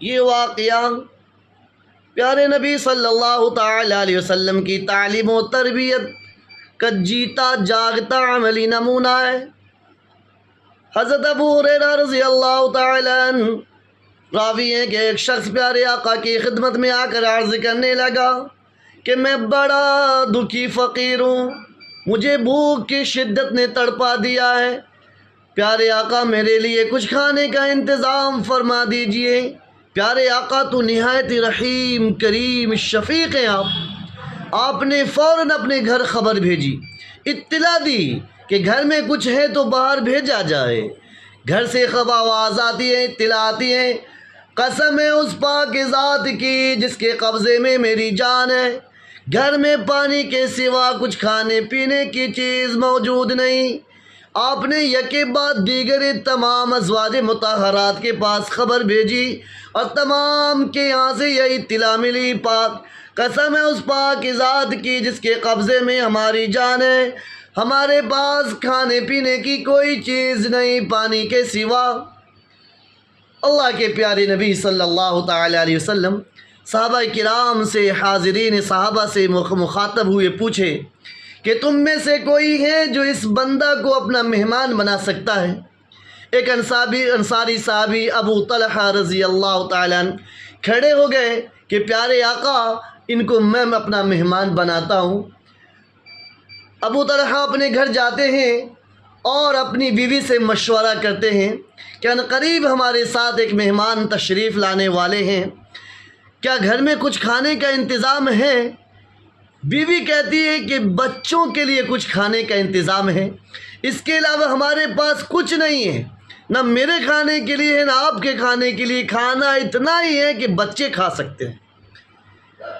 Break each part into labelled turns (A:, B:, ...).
A: یہ واقعہ پیارے نبی صلی اللہ تعالی علیہ وسلم کی تعلیم و تربیت کا جیتا جاگتا عملی نمونہ ہے۔ حضرت ابو ہریرہ رضی اللہ تعالی عنہ راوی ہیں کہ ایک شخص پیارے آقا کی خدمت میں آ کر عرض کرنے لگا کہ میں بڑا دکھی فقیر ہوں، مجھے بھوک کی شدت نے تڑپا دیا ہے، پیارے آقا میرے لیے کچھ کھانے کا انتظام فرما دیجئے۔ پیارے آقا تو نہایت رحیم کریم شفیق ہیں آپ نے فوراً اپنے گھر خبر بھیجی، اطلاع دی کہ گھر میں کچھ ہے تو باہر بھیجا جائے۔ گھر سے آواز آتی ہے، اطلاع آتی ہے، قسم ہے اس پاک ذات کی جس کے قبضے میں میری جان ہے، گھر میں پانی کے سوا کچھ کھانے پینے کی چیز موجود نہیں۔ آپ نے یکے بعد دیگر تمام ازواج مطہرات کے پاس خبر بھیجی اور تمام کے یہاں سے یہ اطلاع ملی، قسم ہے اس پاک ذات کی جس کے قبضے میں ہماری جان ہے، ہمارے پاس کھانے پینے کی کوئی چیز نہیں پانی کے سوا۔ اللہ کے پیارے نبی صلی اللہ تعالی علیہ وسلم صحابہ کرام سے، حاضرین صحابہ سے مخاطب ہوئے، پوچھے کہ تم میں سے کوئی ہے جو اس بندہ کو اپنا مہمان بنا سکتا ہے؟ ایک انصاری صحابی ابو طلحہ رضی اللہ تعالیٰ عنہ کھڑے ہو گئے کہ پیارے آقا ان کو میں اپنا مہمان بناتا ہوں۔ ابو طلحہ اپنے گھر جاتے ہیں اور اپنی بیوی سے مشورہ کرتے ہیں کہ عنقریب ہمارے ساتھ ایک مہمان تشریف لانے والے ہیں، کیا گھر میں کچھ کھانے کا انتظام ہے؟ بیوی کہتی ہے کہ بچوں کے لیے کچھ کھانے کا انتظام ہے، اس کے علاوہ ہمارے پاس کچھ نہیں ہے، نہ میرے کھانے کے لیے ہے نہ آپ کے کھانے کے لیے، کھانا اتنا ہی ہے کہ بچے کھا سکتے ہیں۔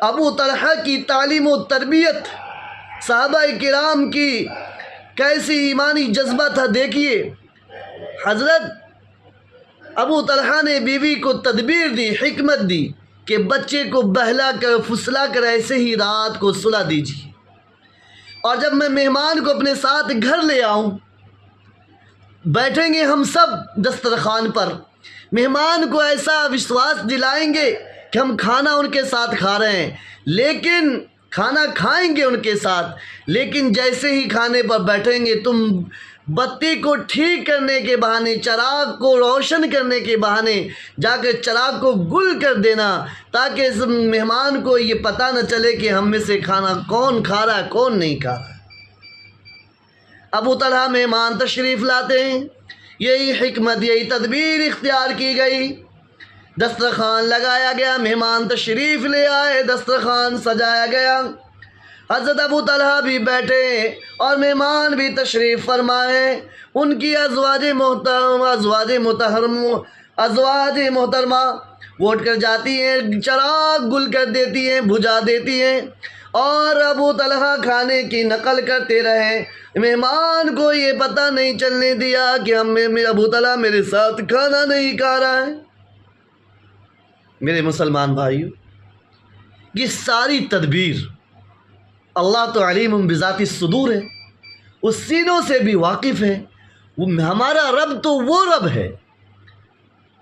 A: ابو طلحہ کی تعلیم و تربیت، صحابہ کرام کی کیسی ایمانی جذبہ تھا دیکھیے۔ حضرت ابو طلحہ نے بیوی کو تدبیر دی، حکمت دی کہ بچے کو بہلا کر پھسلا کر ایسے ہی رات کو سلا دیجیے، اور جب میں مہمان کو اپنے ساتھ گھر لے آؤں، بیٹھیں گے ہم سب دسترخوان پر، مہمان کو ایسا وشواس دلائیں گے کہ ہم کھانا ان کے ساتھ کھا رہے ہیں، لیکن کھانا کھائیں گے ان کے ساتھ، لیکن جیسے ہی کھانے پر بیٹھیں گے تم بتی کو ٹھیک کرنے کے بہانے، چراغ کو روشن کرنے کے بہانے جا کے چراغ کو گل کر دینا، تاکہ اس مہمان کو یہ پتہ نہ چلے کہ ہم میں سے کھانا کون کھا رہا ہے کون نہیں کھا رہا ہے۔ ابو طلحہ مہمان تشریف لاتے ہیں، یہی حکمت، یہی تدبیر اختیار کی گئی، دسترخوان لگایا گیا، مہمان تشریف لے آئے، دسترخوان سجایا گیا، حضرت ابو طلحہ بھی بیٹھے اور مہمان بھی تشریف فرمائے، ان کی ازواج محترمہ وہ اٹھ کر جاتی ہیں، چراغ گل کر دیتی ہیں، بجھا دیتی ہیں، اور ابو طلحہ کھانے کی نقل کرتے رہے، مہمان کو یہ پتہ نہیں چلنے دیا کہ ابو طلحہ میرے ساتھ کھانا نہیں کھا رہا ہے۔ میرے مسلمان بھائیو، یہ ساری تدبیر اللہ تو علیم بذات الصدور ہے، اس سینوں سے بھی واقف ہے۔ ہمارا رب تو وہ رب ہے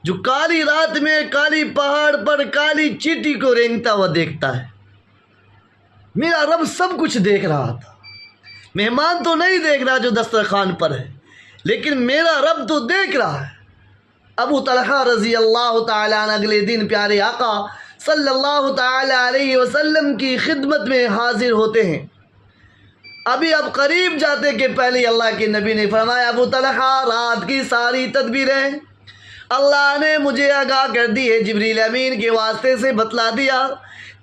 A: جو کالی رات میں کالی پہاڑ پر کالی چیٹی کو رینگتا ہوا دیکھتا ہے۔ میرا رب سب کچھ دیکھ رہا تھا، مہمان تو نہیں دیکھ رہا جو دسترخوان پر ہے، لیکن میرا رب تو دیکھ رہا ہے۔ ابو طلحہ رضی اللہ تعالیٰ عنہ اگلے دن پیارے آقا صلی اللہ تعالی علیہ وسلم کی خدمت میں حاضر ہوتے ہیں۔ ابھی اب قریب جاتے کہ پہلے اللہ کے نبی نے فرمایا، ابو طلحہ رات کی ساری تدبیریں اللہ نے مجھے آگاہ کر دی ہے، جبریل امین کے واسطے سے بتلا دیا،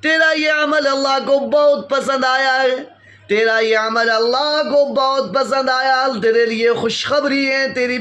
A: تیرا یہ عمل اللہ کو بہت پسند آیا ہے، تیرا یہ عمل اللہ کو بہت پسند آیا، تیرے لیے خوشخبری ہے، تیری